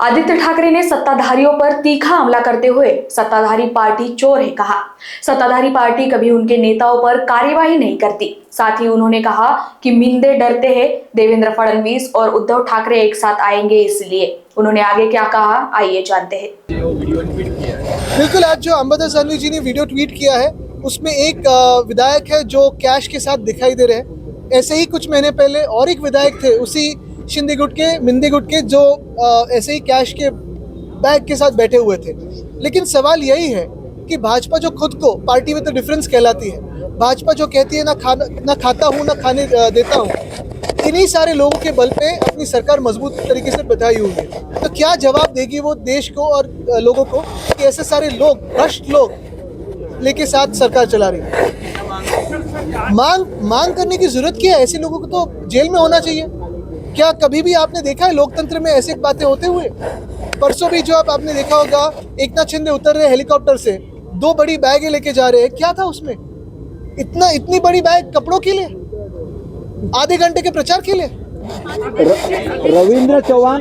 आदित्य ठाकरे ने सत्ताधारियों पर तीखा हमला करते हुए सत्ताधारी पार्टी चोर है कहा। सत्ताधारी पार्टी कभी उनके नेताओं पर कार्यवाही नहीं करती। साथ ही उन्होंने कहा कि मिंदे डरते हैं, देवेंद्र फडणवीस और उद्धव ठाकरे एक साथ आएंगे, इसलिए। उन्होंने आगे क्या कहा, आइए जानते हैं। बिल्कुल, आज जो अंबादास दानवे जी ने वीडियो ट्वीट किया है उसमें एक विधायक है जो कैश के साथ दिखाई दे रहे हैं। ऐसे ही कुछ महीने पहले और एक विधायक थे उसी शिंदे गुट के, मिंदे गुट के, जो ऐसे ही कैश के बैग के साथ बैठे हुए थे। लेकिन सवाल यही है कि भाजपा जो खुद को पार्टी विद द डिफरेंस कहलाती है, भाजपा जो कहती है ना खाता हूँ ना खाने देता हूँ, इन्हीं सारे लोगों के बल पे अपनी सरकार मजबूत तरीके से बिठाई हुई है। तो क्या जवाब देगी वो देश को और लोगों को कि ऐसे सारे लोग, भ्रष्ट लोग लेके साथ सरकार चला रही है। मांग करने की जरूरत क्या है? ऐसे लोगों को तो जेल में होना चाहिए। क्या कभी भी आपने देखा है लोकतंत्र में ऐसी बातें होते हुए? परसों भी जो आपने देखा होगा, एकनाथ शिंदे उतर रहे हेलीकॉप्टर से, 2 बड़ी बैगें लेके जा रहे हैं। क्या था उसमें? इतनी बड़ी बैग कपड़ों के लिए, आधे घंटे के प्रचार के लिए। रवींद्र चव्हाण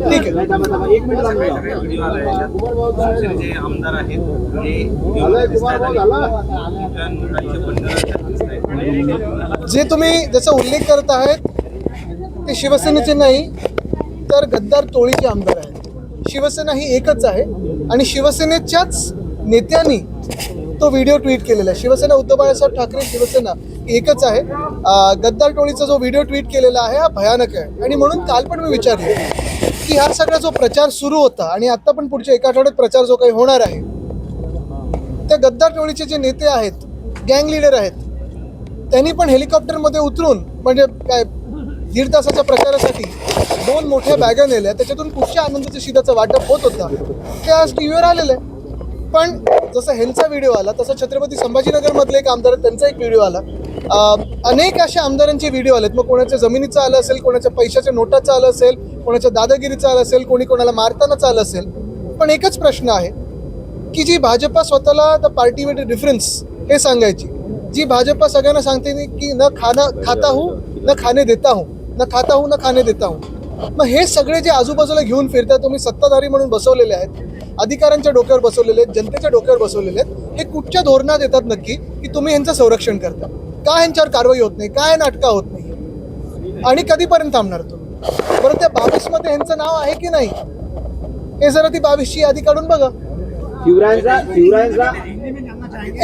ठीक है, जे तुम्ही जसा उल्लेख करत आहेत ते शिवसेनेचे नाही तर गद्दार टोळीचे आमदार आहेत। शिवसेना ही एकच आहे आणि शिवसेनेच्याच नेत्यांनी तो व्हिडिओ ट्वीट केलेला आहे। शिवसेना उद्धव बाळासाहेब ठाकरे शिवसेना एकच आहे। गद्दार टोळीचा जो व्हिडिओ ट्वीट केलेला आहे हा भयानक आहे। आणि म्हणून काल पण मी विचारले की हा सगळा जो प्रचार सुरू होता आणि आता पण पुढच्या एका आठवड्यात प्रचार जो काही होणार आहे, त्या गद्दार टोळीचे जे नेते आहेत, गँग लीडर आहेत, त्यांनी पण हेलिकॉप्टरमध्ये उतरून म्हणजे काय 1.5 तासाच्या प्रचारासाठी 2 मोठ्या बॅगा नेल्या, त्याच्यातून कुठच्या आनंदाच्या शिधाचं वाटप होत होता ते आज टीव्हीवर आलेलं आहे। पण जसा ह्यांचा व्हिडिओ आला तसा छत्रपती संभाजीनगरमधले एक आमदार त्यांचा एक व्हिडिओ आला, अनेक अशा आमदारांचे व्हिडिओ आलेत। मग कोणाच्या जमिनीचं आलं असेल, कोणाच्या पैशाच्या नोटाचं आलं असेल, कोणाच्या दादागिरीचं आलं असेल, कोणी कोणाला मारतानाच आलं असेल। पण एकच प्रश्न आहे की जी भाजपा स्वतःला द पार्टी विथ डिफरन्स हे सांगायची, जी भाजपा सगळ्यांना सांगते की न खाता हूँ न खाने देता हूँ, न खाता हूँ न खाने देता हूँ, मग हे सगळे जे आजूबाजूला घेऊन फिरतात, तुम्ही सत्ताधारी म्हणून बसवलेले आहेत, अधिकाऱ्यांच्या डोक्यावर बसवलेले आहेत, जनतेच्या डोक्यावर बसवलेले आहेत, हे कुठच्या धोरणात येतात नक्की की तुम्ही ह्यांचं संरक्षण करता? का ह्यांच्यावर कारवाई होत नाही? काय नाटकं होत नाही? आणि कधीपर्यंत थांबणार तुम्ही? बरं, त्या 22 मध्ये ह्यांचं नाव आहे की नाही हे जरा ती 22 ची यादी काढून बघा। शिवरायांचा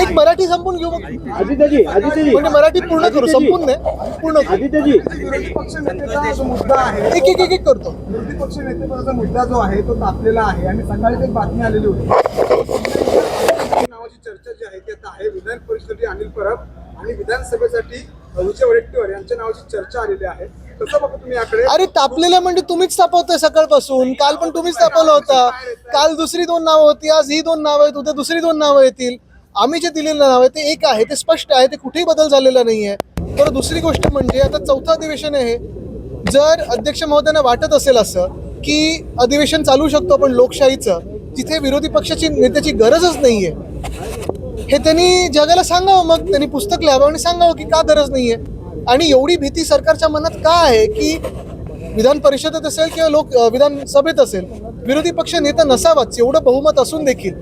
एक मराठी संपून घेऊ, आदित्यजी म्हणजे मराठी पूर्ण करू, संपून नाही पूर्ण करू। आदित्यजी विरोधी पक्षनेतेचा मुद्दा आहे, एक करतो। विरोधी पक्षनेतेचा मुद्दा जो आहे तो तापलेला आहे आणि सकाळीच एक बातमी आलेली होती नावाची चर्चा जी आहे ती आता आहे। विधान परिषदेसाठी अनिल परब आणि विधानसभेसाठी विजय वडेट्टीवार यांच्या नावाची चर्चा आलेली आहे। कसं बघा तुम्ही याकडे? अरे तापलेलं म्हणजे तुम्हीच तापवताय सकाळपासून। काल पण तुम्हीच तापवलं होता। काल दुसरी 2 नावं होती, आज ही 2 नावं आहेत, उद्या दुसरी 2 नावं येतील। आम्ही जे दिलेलं नाव आहे ते एक आहे, ते स्पष्ट आहे, ते कुठेही बदल झालेला नाहीये। तर दुसरी गोष्ट म्हणजे आता 4थं अधिवेशन आहे। जर अध्यक्ष महोदयांना वाटत असेल असं की अधिवेशन चालू शकतो आपण लोकशाहीचं, जिथे विरोधी पक्षाची नेत्याची गरजच नाहीये, हे त्यांनी जगाला सांगावं। मग त्यांनी पुस्तक लिहावं आणि सांगावं की का गरज नाहीये। आणि एवढी भीती सरकारच्या मनात का आहे की विधान परिषदेत असेल किंवा विधानसभेत असेल, विरोधी पक्ष नेता नसावाच, एवढं बहुमत असून देखील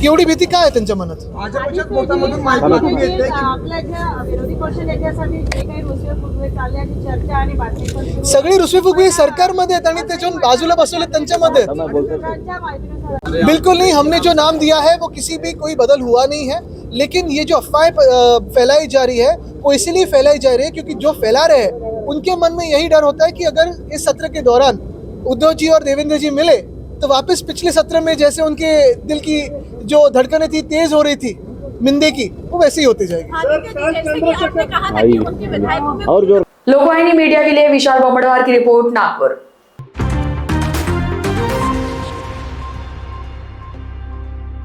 एवढी भीती काय आहे त्यांच्या मनात? भाजपच्याच मतामधून माहिती येते की आपल्या ज्या विरोधी पक्ष नेत्यासाठी जे काही रुसवे-फुगवे चालले आणि चर्चा आणि बातमी पण सुरू आहे, सगळी रुसवे-फुगवे सरकारमध्ये आहेत आणि त्याच्याहून बाजूला बसवले त्यांच्यामध्ये। सूत्रांच्या माहितीनुसार बिल्कुल नहीं, हमने जो नाम दिया है वो किसी भी कोई बदल हुआ नहीं है। लेकिन ये जो अफवाहें फैलाई जा रही है वो इसीलिए फैलाई जा रही है क्योंकि जो फैला रहे हैं उनके मन में यही डर होता है कि अगर इस सत्र के दौरान उद्धव जी और देवेंद्र जी मिले तो वापस पिछले सत्र में जैसे उनके दिल की जो धड़कनें थी तेज हो रही थी मिंदे की, वो वैसे ही होती जाएगी। और जो लोकवाहिनी मीडिया के लिए विशाल बोमड़वार की रिपोर्ट, नागपुर।